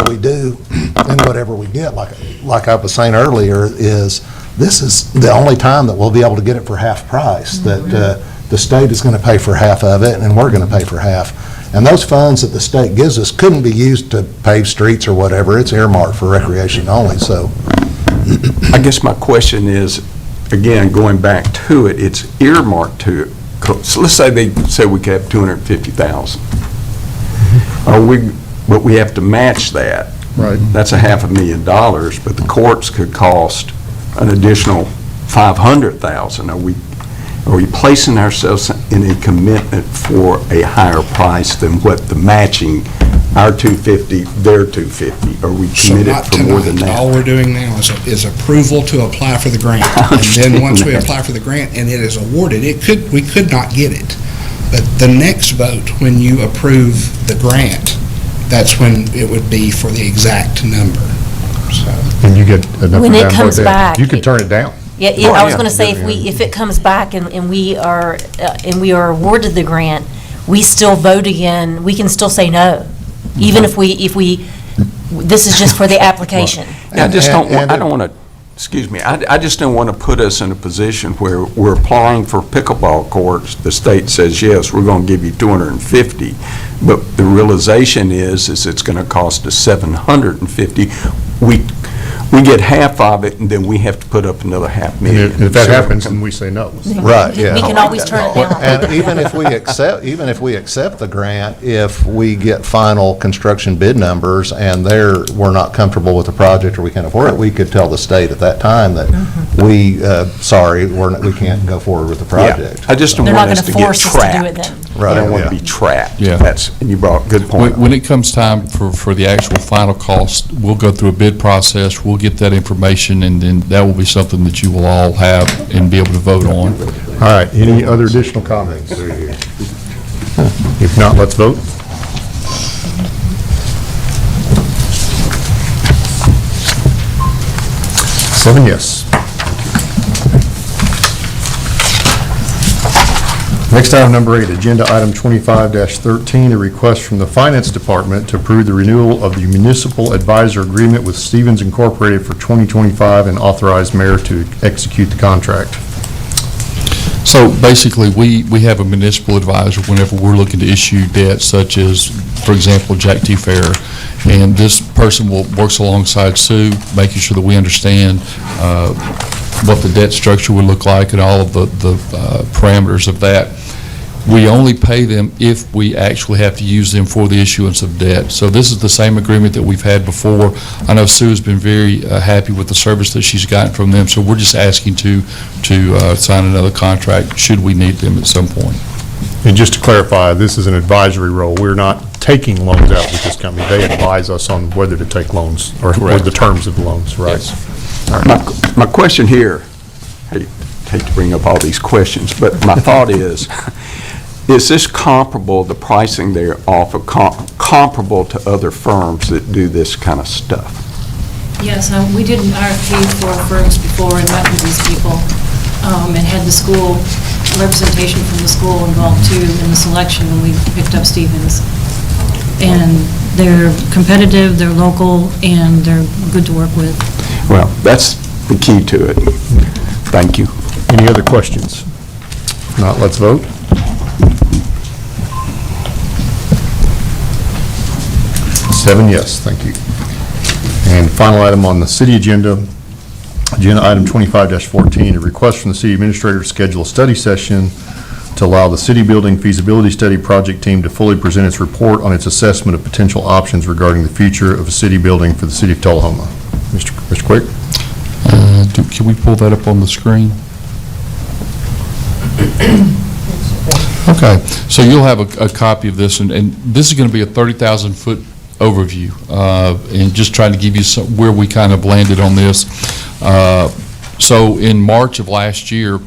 we do and whatever we get, like I was saying earlier, is this is the only time that we'll be able to get it for half price, that the state is going to pay for half of it and we're going to pay for half. And those funds that the state gives us couldn't be used to pave streets or whatever. It's earmarked for recreation only, so. I guess my question is, again, going back to it, it's earmarked to, so let's say they say we could have 250,000. But we have to match that. Right. That's $500,000, but the courts could cost an additional 500,000. Are we placing ourselves in a commitment for a higher price than what the matching, our 250, their 250? Are we So committed not for more than tonight. that? All we're doing now is approval to apply for the grant. And then once we apply for the grant and it is awarded, we could not get it. But the next vote, when you approve the grant, that's when it would be for the exact number. So And you get enough When it down comes vote there. back, You can turn it down. Yeah, Oh, I was yeah. going to say, if it comes back and we are awarded the grant, we still vote again, we can still say no, even if this is just for the application. I just don't want to, excuse me, I just don't want to put us in a position where we're applying for pickleball courts, the state says, yes, we're going to give you 250, but the realization is it's going to cost us 750. We get half of it, and then we have to put up another $500,000. And if that happens, then we say no. Right, yeah. We can always turn it down. And even if we accept the grant, if we get final construction bid numbers and we're not comfortable with the project or we can't afford it, we could tell the state at that time that we can't go forward with the project. Yeah, I just don't They're want not us to gonna get force us to do it trapped. then. I don't want Yeah. to be trapped. Yeah. And you brought a good point. When it comes time for the actual final cost, we'll go through a bid process, we'll get that information, and then that will be something that you will all have and be able to vote on. All right, any other additional comments? If not, let's vote. Seven yes. Next item, number 8, agenda item 25-13, a request from the Finance Department to approve the renewal of the municipal advisor agreement with Stevens Incorporated for 2025 and authorize mayor to execute the contract. So basically, we have a municipal advisor whenever we're looking to issue debt, such as, for example, Jack T. Fair. And this person works alongside Sue, making sure that we understand what the debt structure would look like and all of the parameters of that. We only pay them if we actually have to use them for the issuance of debt. So this is the same agreement that we've had before. I know Sue has been very happy with the service that she's gotten from them, so we're just asking to sign another contract should we need them at some point. And just to clarify, this is an advisory role. We're not taking loans out with this company. They advise us on whether to take loans or the terms of the loans, right? Yes. All right. My question here, hate to bring up all these questions, but my thought is this comparable, the pricing they offer, comparable to other firms that do this kind of stuff? Yes, we did an RFP for firms before and met with these people, and had the school, representation from the school involved too in the selection when we picked up Stevens. And they're competitive, they're local, and they're good to work with. Well, that's the key to it. Thank you. Any other questions? If not, let's vote. Seven yes, thank you. And final item on the city agenda, agenda item 25-14, a request from the city administrator to schedule a study session to allow the city building feasibility study project team to fully present its report on its assessment of potential options regarding the future of a city building for the city of Tullahoma. Mr. Quick? Can we pull that up on the screen? Okay, so you'll have a copy of this, and this is going to be a 30,000-foot overview, and just trying to give you where we kind of landed on this. So in March of last year,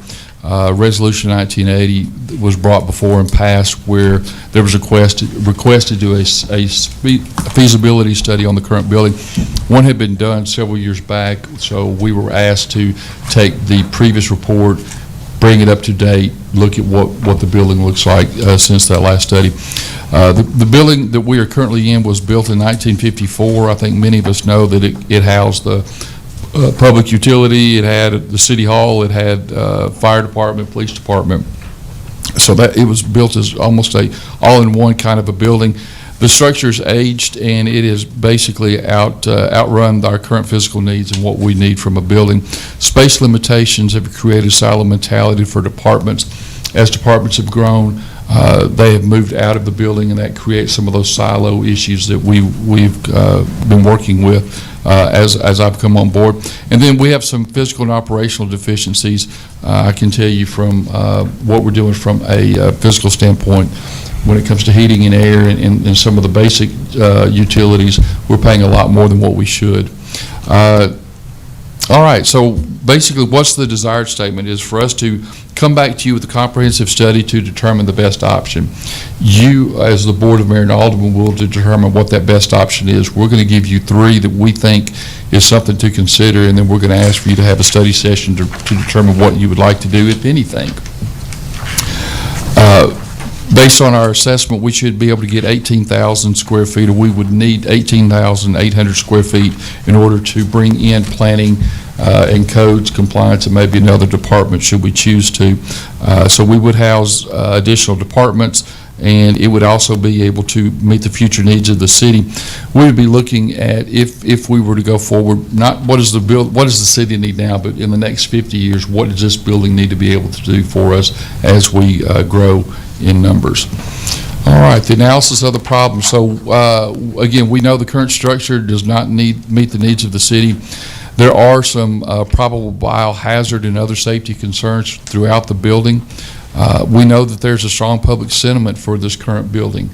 Resolution 1980 was brought before and passed, where there was a request to do a feasibility study on the current building. One had been done several years back, so we were asked to take the previous report, bring it up to date, look at what the building looks like since that last study. The building that we are currently in was built in 1954. I think many of us know that it housed the public utility, it had the city hall, it had fire department, police department. So that it was built as almost a all-in-one kind of a building. The structure is aged, and it has basically outrun our current physical needs and what we need from a building. Space limitations have created a silo mentality for departments. As departments have grown, they have moved out of the building, and that creates some of those silo issues that we've been working with as I've come on board. And then we have some physical and operational deficiencies. I can tell you from what we're doing from a physical standpoint when it comes to heating and air and some of the basic utilities, we're paying a lot more than what we should. All right, so basically what's the desired statement is for us to come back to you with a comprehensive study to determine the best option. You, as the Board of Mayor and Aldermen, will determine what that best option is. We're going to give you 3 that we think is something to consider, and then we're going to ask for you to have a study session to determine what you would like to do, if anything. Based on our assessment, we should be able to get 18,000 square feet, or we would need 18,800 square feet in order to bring in planning and codes compliance and maybe another department should we choose to. So we would house additional departments, and it would also be able to meet the future needs of the city. We would be looking at, if we were to go forward, not what does the city need now, but in the next 50 years, what does this building need to be able to do for us as we grow in numbers. All right, the analysis of the problem. So again, we know the current structure does not meet the needs of the city. There are some probable biohazard and other safety concerns throughout the building. We know that there's a strong public sentiment for this current building,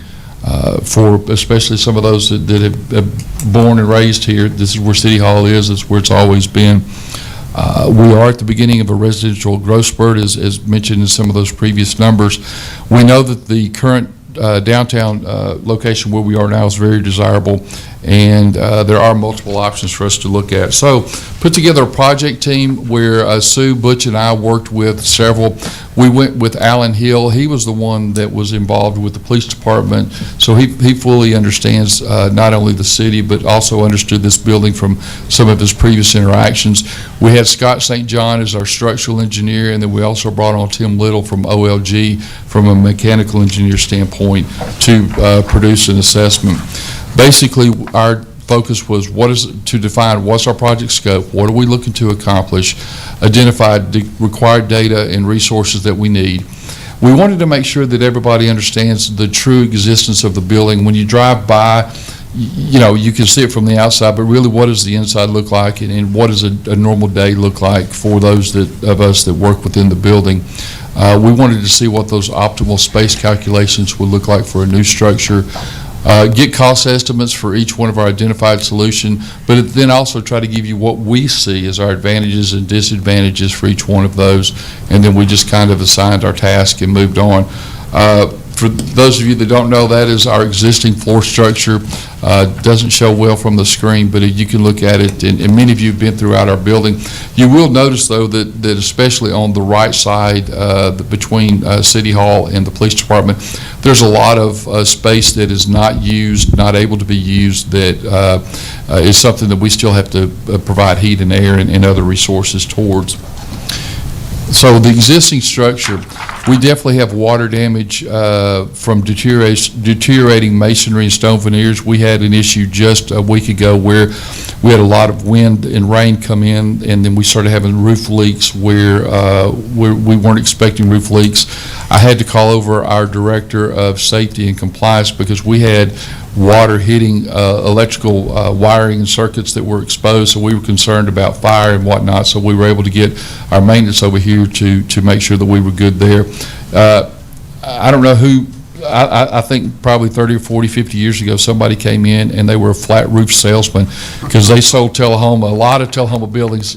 for especially some of those that have born and raised here. This is where City Hall is. It's where it's always been. We are at the beginning of a residential growth spurt, as mentioned in some of those previous numbers. We know that the current downtown location where we are now is very desirable, and there are multiple options for us to look at. So put together a project team where Sue, Butch, and I worked with several. We went with Alan Hill. He was the one that was involved with the police department, so he fully understands not only the city but also understood this building from some of his previous interactions. We had Scott St. John as our structural engineer, and then we also brought on Tim Little from OLG from a mechanical engineer standpoint to produce an assessment. Basically, our focus was to define what's our project scope, what are we looking to accomplish, identify the required data and resources that we need. We wanted to make sure that everybody understands the true existence of the building. When you drive by, you can see it from the outside, but really what does the inside look like, and what does a normal day look like for those of us that work within the building. We wanted to see what those optimal space calculations would look like for a new structure. Get cost estimates for each one of our identified solution, but then also try to give you what we see as our advantages and disadvantages for each one of those, and then we just kind of assigned our task and moved on. For those of you that don't know, that is our existing floor structure. Doesn't show well from the screen, but you can look at it, and many of you have been throughout our building. You will notice, though, that especially on the right side between City Hall and the police department, there's a lot of space that is not used, not able to be used, that is something that we still have to provide heat and air and other resources towards. So the existing structure, we definitely have water damage from deteriorating masonry and stone veneers. We had an issue just a week ago where we had a lot of wind and rain come in, and then we started having roof leaks where we weren't expecting roof leaks. I had to call over our director of safety and compliance because we had water hitting electrical wiring and circuits that were exposed, so we were concerned about fire and whatnot, so we were able to get our maintenance over here to make sure that we were good there. I don't know who, I think probably 30 or 40, 50 years ago, somebody came in and they were a flat roof salesman because they sold Tullahoma, a lot of Tullahoma buildings,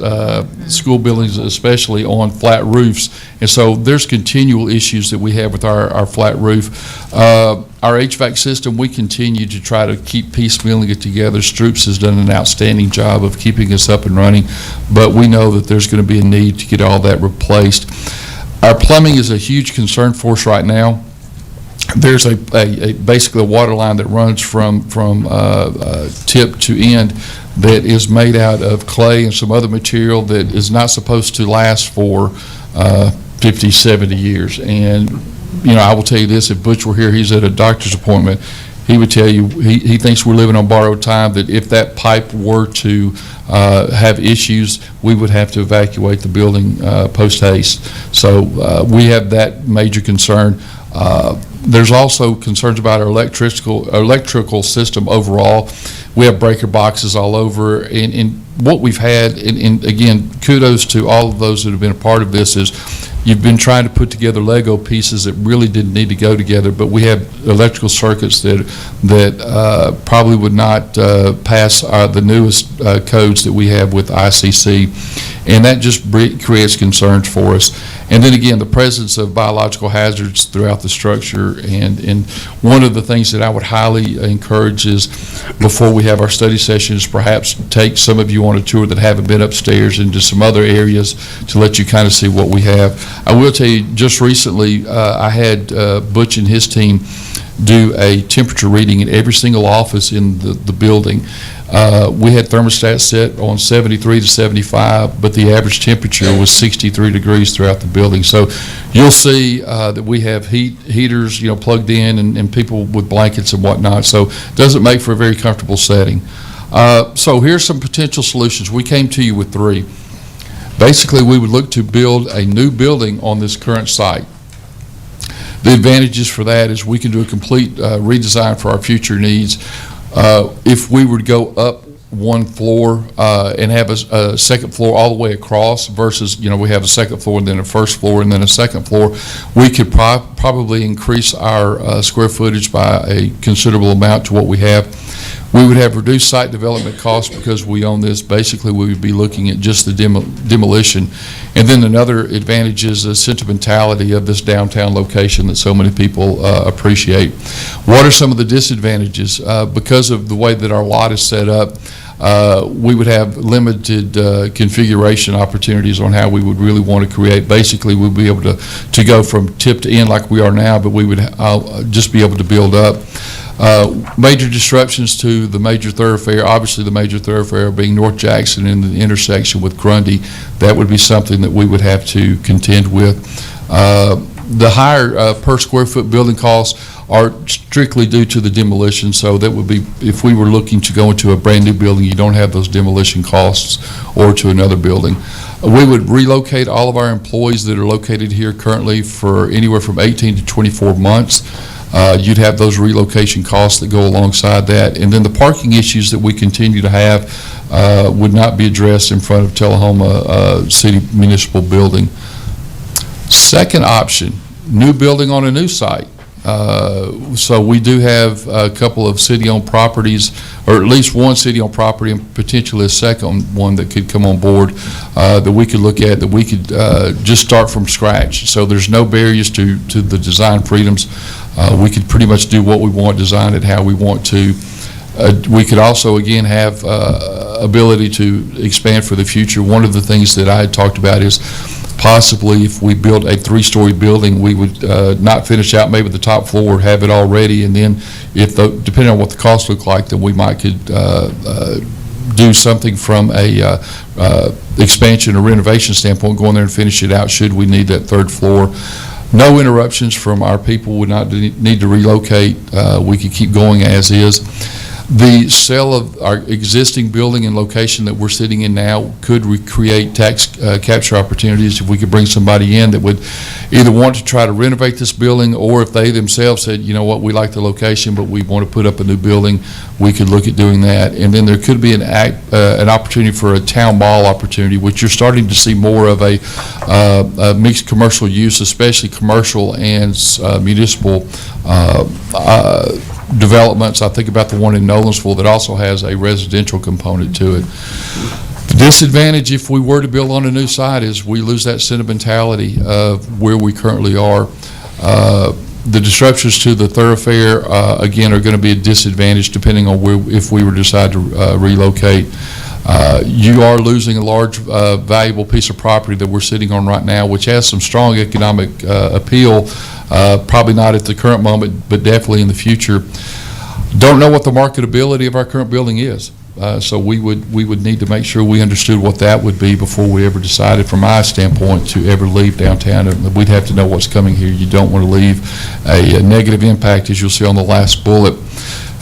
school buildings especially, on flat roofs. And so there's continual issues that we have with our flat roof. Our HVAC system, we continue to try to keep piecemealing it together. Stroups has done an outstanding job of keeping us up and running, but we know that there's going to be a need to get all that replaced. Our plumbing is a huge concern for us right now. There's basically a water line that runs from tip to end that is made out of clay and some other material that is not supposed to last for 50, 70 years. And I will tell you this, if Butch were here, he's at a doctor's appointment, he would tell you, he thinks we're living on borrowed time, that if that pipe were to have issues, we would have to evacuate the building post haste. So we have that major concern. There's also concerns about our electrical system overall. We have breaker boxes all over, and what we've had, and again, kudos to all of those that have been a part of this, is you've been trying to put together Lego pieces that really didn't need to go together, but we have electrical circuits that probably would not pass the newest codes that we have with ICC, and that just creates concerns for us. And then again, the presence of biological hazards throughout the structure, and one of the things that I would highly encourage is, before we have our study sessions, perhaps take some of you on a tour that haven't been upstairs into some other areas to let you kind of see what we have. I will tell you, just recently, I had Butch and his team do a temperature reading in every single office in the building. We had thermostats set on 73 to 75, but the average temperature was 63 degrees throughout the building. So you'll see that we have heaters, plugged in, and people with blankets and whatnot. So it doesn't make for a very comfortable setting. So here's some potential solutions. We came to you with three. Basically, we would look to build a new building on this current site. The advantages for that is we can do a complete redesign for our future needs. If we were to go up one floor and have a second floor all the way across versus, we have a second floor and then a first floor and then a second floor, we could probably increase our square footage by a considerable amount to what we have. We would have reduced site development costs because we own this. Basically, we would be looking at just the demolition. And then another advantage is the sentimentality of this downtown location that so many people appreciate. What are some of the disadvantages? Because of the way that our lot is set up, we would have limited configuration opportunities on how we would really want to create. Basically, we'd be able to go from tip to end like we are now, but we would just be able to build up. Major disruptions to the major thoroughfare, obviously the major thoroughfare being North Jackson and the intersection with Grundy. That would be something that we would have to contend with. The higher per square foot building costs are strictly due to the demolition, so that would be, if we were looking to go into a brand new building, you don't have those demolition costs, or to another building. We would relocate all of our employees that are located here currently for anywhere from 18 to 24 months. You'd have those relocation costs that go alongside that. And then the parking issues that we continue to have would not be addressed in front of Tullahoma City Municipal Building. Second option, new building on a new site. So we do have a couple of city-owned properties, or at least one city-owned property and potentially a second one that could come on board that we could look at, that we could just start from scratch. So there's no barriers to the design freedoms. We could pretty much do what we want, design it how we want to. We could also, again, have ability to expand for the future. One of the things that I had talked about is possibly if we built a 3-story building, we would not finish out maybe the top floor, have it all ready, and then depending on what the costs look like, then we might could do something from a expansion or renovation standpoint, go in there and finish it out should we need that 3rd floor. No interruptions from our people, would not need to relocate. We could keep going as is. The sale of our existing building and location that we're sitting in now could recreate tax capture opportunities if we could bring somebody in that would either want to try to renovate this building, or if they themselves said, you know what, we like the location, but we want to put up a new building, we could look at doing that. And then there could be an opportunity for a town mall opportunity, which you're starting to see more of a mixed commercial use, especially commercial and municipal developments. I think about the one in Nolensville that also has a residential component to it. The disadvantage if we were to build on a new site is we lose that sentimentality of where we currently are. The disruptions to the thoroughfare, again, are going to be a disadvantage depending on if we were to decide to relocate. You are losing a large, valuable piece of property that we're sitting on right now, which has some strong economic appeal, probably not at the current moment, but definitely in the future. Don't know what the marketability of our current building is. So we would need to make sure we understood what that would be before we ever decided, from my standpoint, to ever leave downtown. We'd have to know what's coming here. You don't want to leave a negative impact, as you'll see on the last bullet.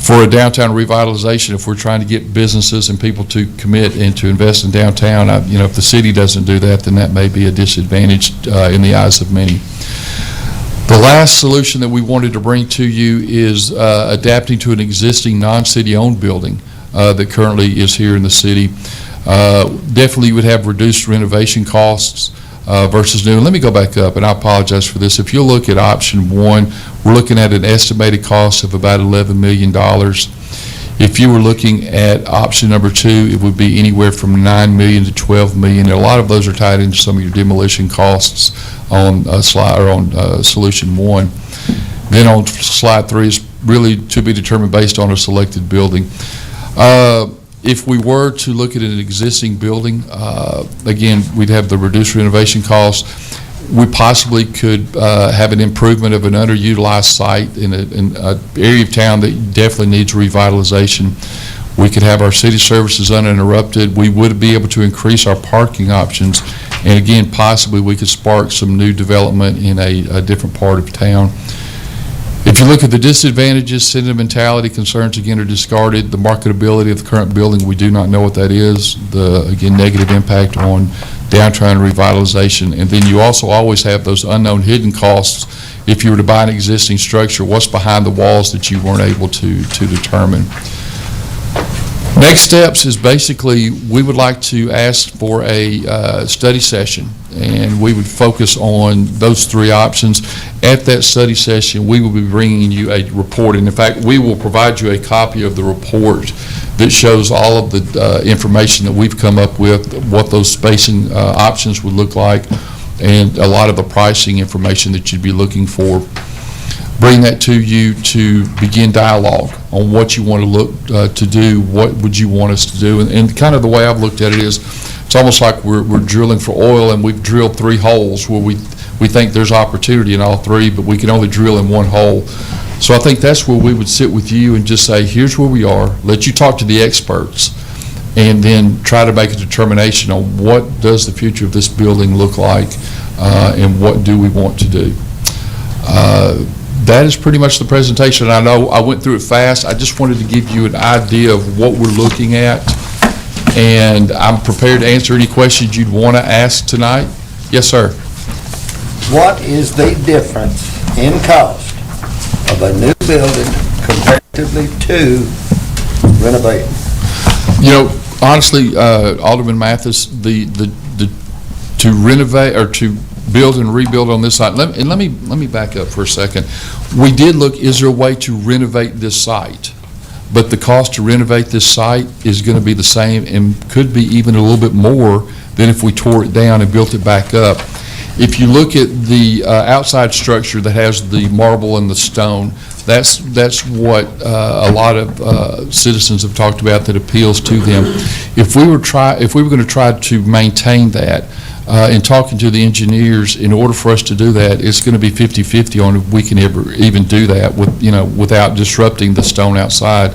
For a downtown revitalization, if we're trying to get businesses and people to commit and to invest in downtown, if the city doesn't do that, then that may be a disadvantage in the eyes of many. The last solution that we wanted to bring to you is adapting to an existing non-city-owned building that currently is here in the city. Definitely you would have reduced renovation costs versus new. And let me go back up, and I apologize for this. If you look at option 1, we're looking at an estimated cost of about $11 million. If you were looking at option number 2, it would be anywhere from $9 million to $12 million. And a lot of those are tied into some of your demolition costs on solution 1. Then on slide 3 is really to be determined based on a selected building. If we were to look at an existing building, again, we'd have the reduced renovation costs. We possibly could have an improvement of an underutilized site in an area of town that definitely needs revitalization. We could have our city services uninterrupted. We would be able to increase our parking options. And again, possibly we could spark some new development in a different part of town. If you look at the disadvantages, sentimentality concerns, again, are discarded. The marketability of the current building, we do not know what that is. The, again, negative impact on downtown revitalization. And then you also always have those unknown hidden costs. If you were to buy an existing structure, what's behind the walls that you weren't able to determine? Next steps is basically we would like to ask for a study session, and we would focus on those 3 options. At that study session, we will be bringing you a report, and in fact, we will provide you a copy of the report that shows all of the information that we've come up with, what those spacing options would look like, and a lot of the pricing information that you'd be looking for. Bring that to you to begin dialogue on what you want to look to do, what would you want us to do. And kind of the way I've looked at it is, it's almost like we're drilling for oil, and we've drilled 3 holes where we think there's opportunity in all 3, but we can only drill in 1 hole. So I think that's where we would sit with you and just say, here's where we are, let you talk to the experts, and then try to make a determination on what does the future of this building look like, and what do we want to do. That is pretty much the presentation. I know I went through it fast. I just wanted to give you an idea of what we're looking at, and I'm prepared to answer any questions you'd want to ask tonight. Yes, sir. What is the difference in cost of a new building comparatively to renovating? You know, honestly, Alderman Mathis, to renovate or to build and rebuild on this site. Let me back up for a second. We did look, is there a way to renovate this site? But the cost to renovate this site is going to be the same and could be even a little bit more than if we tore it down and built it back up. If you look at the outside structure that has the marble and the stone, that's what a lot of citizens have talked about that appeals to them. If we were going to try to maintain that, in talking to the engineers, in order for us to do that, it's going to be 50-50 on if we can ever even do that without disrupting the stone outside.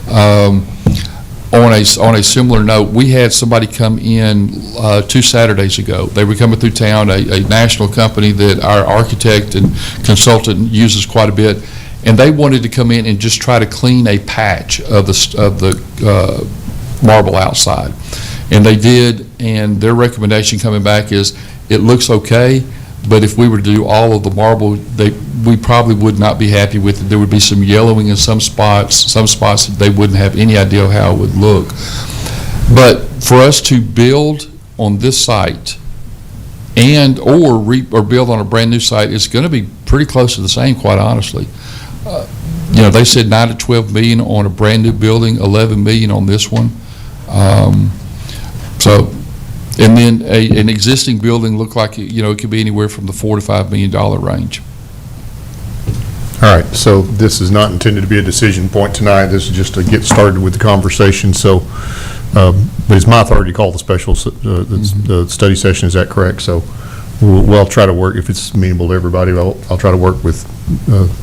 On a similar note, we had somebody come in 2 Saturdays ago. They were coming through town, a national company that our architect and consultant uses quite a bit, and they wanted to come in and just try to clean a patch of the marble outside. And they did, and their recommendation coming back is, it looks okay, but if we were to do all of the marble, we probably would not be happy with it. There would be some yellowing in some spots that they wouldn't have any idea how it would look. But for us to build on this site and or build on a brand new site, it's going to be pretty close to the same, quite honestly. They said 9 to 12 million on a brand new building, 11 million on this one. And then an existing building looked like, it could be anywhere from the $4 to $5 million range. All right, so this is not intended to be a decision point tonight. This is just to get started with the conversation. So, but it's my authority to call the special the study session. Is that correct? So, we'll try to work, if it's amenable to everybody, I'll try to work with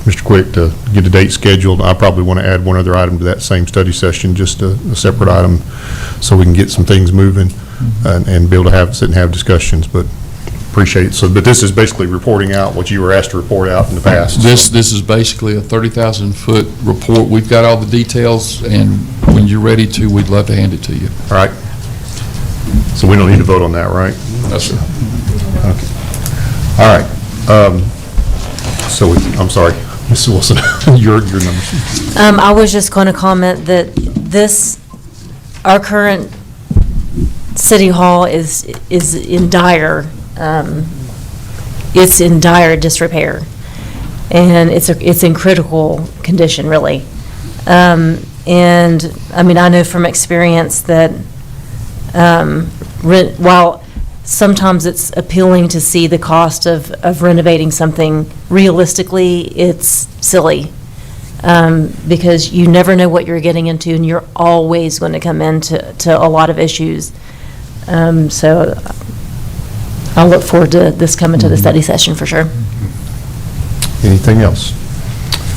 Mr. Quick to get a date scheduled. I probably want to add one other item to that same study session, just a separate item, so we can get some things moving and be able to sit and have discussions, but appreciate it. So, but this is basically reporting out what you were asked to report out in the past. This is basically a 30,000-foot report. We've got all the details, and when you're ready to, we'd love to hand it to you. All right. So we don't need to vote on that, right? No, sir. Okay. All right. I'm sorry, Mrs. Wilson, your numbers. I was just going to comment that our current city hall is in dire, it's in dire disrepair, and it's in critical condition, really. And I mean, I know from experience that while sometimes it's appealing to see the cost of renovating something, realistically, it's silly. Because you never know what you're getting into, and you're always going to come into a lot of issues. So I'll look forward to this coming to the study session for sure. Anything else?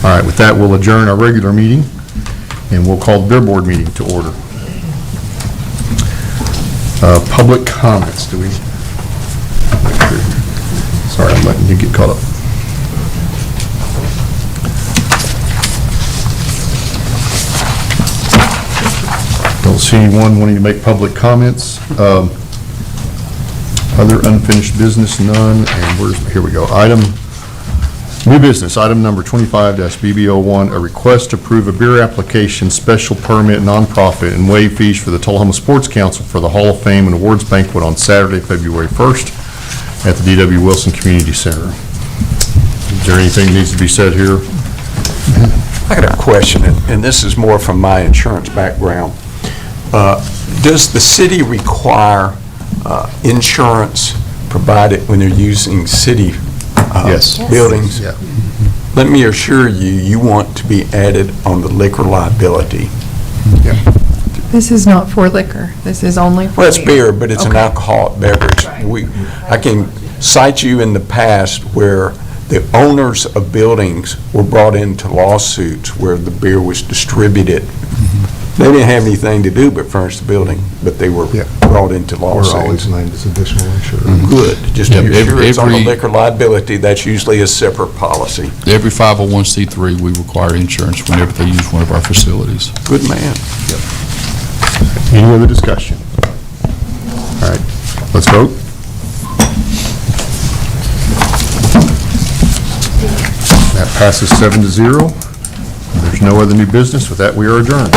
All right, with that, we'll adjourn our regular meeting, and we'll call the Beer Board meeting to order. Public comments, do we? Sorry, I'm letting you get caught up. Don't see anyone wanting to make public comments. Other unfinished business, none, and here we go. New business, item number 25-BB01, a request to approve a beer application special permit nonprofit and waive fees for the Tullahoma Sports Council for the Hall of Fame and Awards Banquet on Saturday, February 1st at the D.W. Wilson Community Center. Is there anything that needs to be said here? I got a question, and this is more from my insurance background. Does the city require insurance provided when they're using city Yes. buildings? Yeah. Let me assure you, you want to be added on the liquor liability. Yeah. This is not for liquor. This is only for Well, it's beer, but it's an Okay. alcoholic beverage. I can cite you in the past where the owners of buildings were brought into lawsuits where the beer was distributed. They didn't have anything to do but furnish the building, but they were brought into lawsuits. We're always named as additional insured. Good. Just to Yeah, be sure it's on the every- liquor liability, that's usually a separate policy. Every 501c3, we require insurance whenever they use one of our facilities. Good man. Any other discussion? All right, let's vote. That passes 7-0. There's no other new business. With that, we are adjourned.